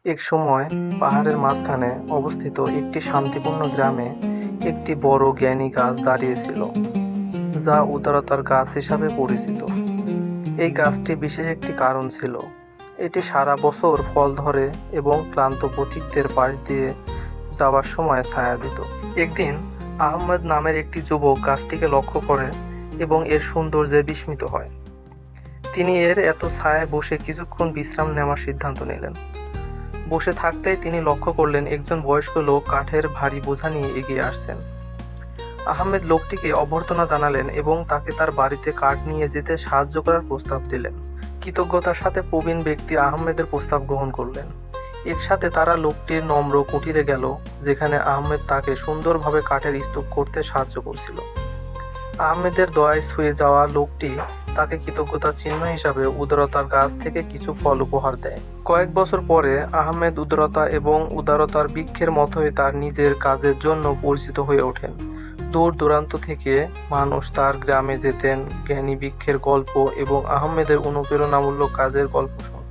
এক সময় পাহাড়ের মাঝখানে অবস্থিত একটি শান্তিপূর্ণ গ্রামে একটি বড় জ্ঞানী গাছ দাঁড়িয়েছিল, যা উদারতার গাছ হিসাবে পরিচিত। এই গাছটি বিশেষ একটি কারণ ছিল, এটি সারা বছর ফল ধরে এবং ক্লান্ত পথিকদের পাশ দিয়ে যাওয়ার সময় ছায়া দিত। একদিন আহমেদ নামের একটি যুবক গাছটিকে লক্ষ্য করে এবং এর সৌন্দর্যে বিস্মিত হয়। তিনি এর এত ছায়ায় বসে কিছুক্ষণ বিশ্রাম নেওয়ার সিদ্ধান্ত নিলেন। বসে থাকতেই তিনি লক্ষ্য করলেন একজন বয়স্ক লোক কাঠের ভারী বোঝা নিয়ে এগিয়ে আসছেন। আহমেদ লোকটিকে অভ্যর্থনা জানালেন এবং তাকে তার বাড়িতে কাঠ নিয়ে যেতে সাহায্য করার প্রস্তাব দিলেন। কৃতজ্ঞতার সাথে প্রবীণ ব্যক্তি আহমেদের প্রস্তাব গ্রহণ করলেন। একসাথে তারা লোকটির নম্র কুটিরে গেল, যেখানে আহমেদ তাকে সুন্দরভাবে কাঠের স্তূপ করতে সাহায্য করছিল। আহমেদের দয়ায় ছুঁয়ে যাওয়া লোকটি তাকে কৃতজ্ঞতার চিহ্ন হিসাবে উদারতার গাছ থেকে কিছু ফল উপহার দেয়। কয়েক বছর পরে আহমেদ উদারতা এবং উদারতার বৃক্ষের মতোই তার নিজের কাজের জন্য পরিচিত হয়ে ওঠেন। দূর দূরান্ত থেকে মানুষ তার গ্রামে যেতেন জ্ঞানী বৃক্ষের গল্প এবং আহমেদের অনুপ্রেরণামূলক কাজের গল্প শুনতে।